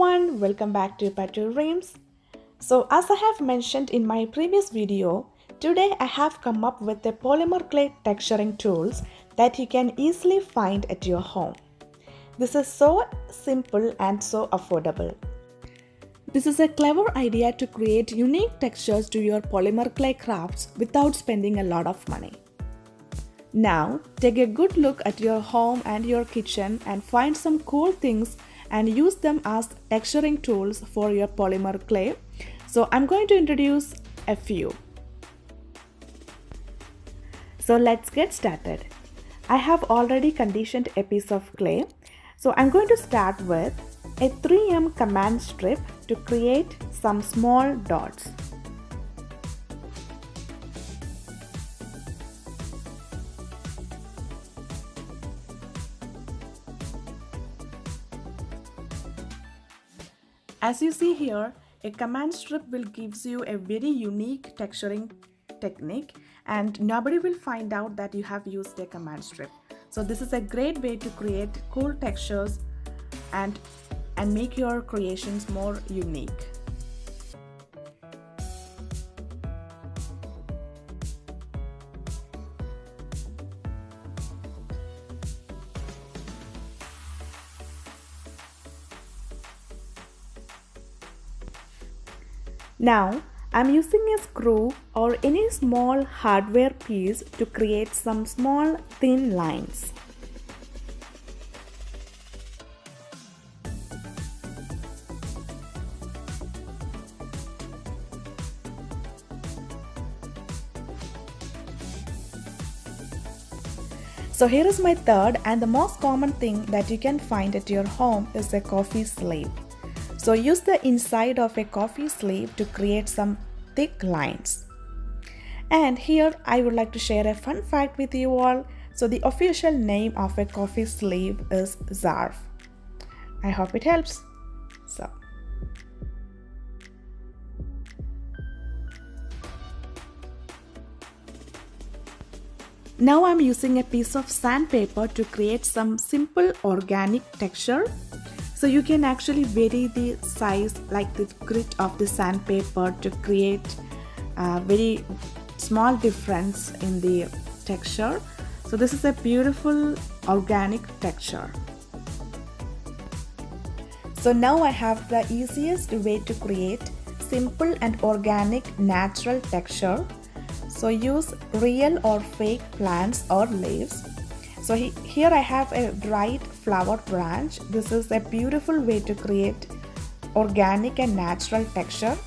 everyone, welcome back to Better Dreams. So as I have mentioned in my previous video, today I have come up with the polymer clay texturing tools that you can easily find at your home. This is so simple and so affordable. This is a clever idea to create unique textures to your polymer clay crafts without spending a lot of money. Now, take a good look at your home and your kitchen and find some cool things and use them as texturing tools for your polymer clay. So I'm going to introduce a few. So let's get started. I have already conditioned a piece of clay. So I'm going to start with a 3M command strip to create some small dots. As you see here, a command strip will give you a very unique texturing technique and nobody will find out that you have used a command strip. So this is a great way to create cool textures and make your creations more unique. Now, I'm using a screw or any small hardware piece to create some small thin lines. So here is my third and the most common thing that you can find at your home is a coffee sleeve. So use the inside of a coffee sleeve to create some thick lines. And here I would like to share a fun fact with you all. So the official name of a coffee sleeve is Zarf. I hope it helps. Now I'm using a piece of sandpaper to create some simple organic texture. So you can actually vary the size like the grit of the sandpaper to create a very small difference in the texture. So this is a beautiful organic texture. So now I have the easiest way to create simple and organic natural texture. So use real or fake plants or leaves. So here I have a dried flower branch. This is a beautiful way to create organic and natural texture.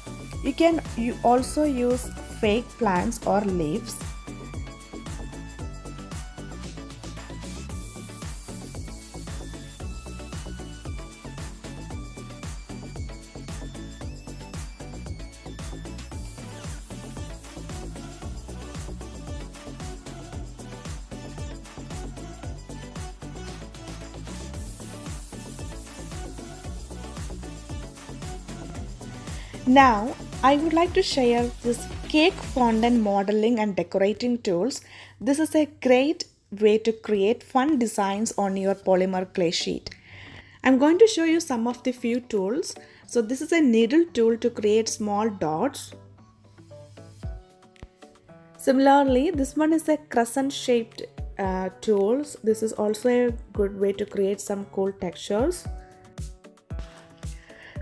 You also use fake plants or leaves. Now, I would like to share this cake fondant modeling and decorating tools. This is a great way to create fun designs on your polymer clay sheet. I'm going to show you some of the few tools. So this is a needle tool to create small dots. Similarly, this one is a crescent shaped tools. This is also a good way to create some cool textures.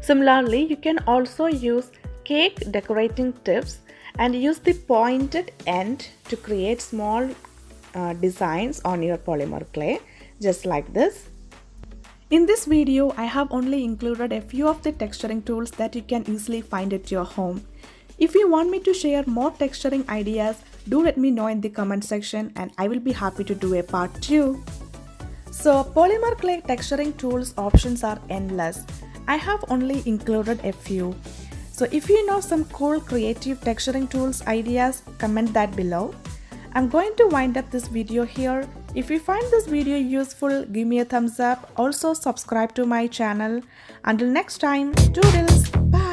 Similarly, you can also use cake decorating tips and use the pointed end to create small designs on your polymer clay, just like this. In this video, I have only included a few of the texturing tools that you can easily find at your home. If you want me to share more texturing ideas, do let me know in the comment section and I will be happy to do a part 2. So polymer clay texturing tools options are endless. I have only included a few. So if you know some cool creative texturing tools ideas, comment that below. I'm going to wind up this video here. If you find this video useful, give me a thumbs up. Also subscribe to my channel. Until next time, toodles, bye.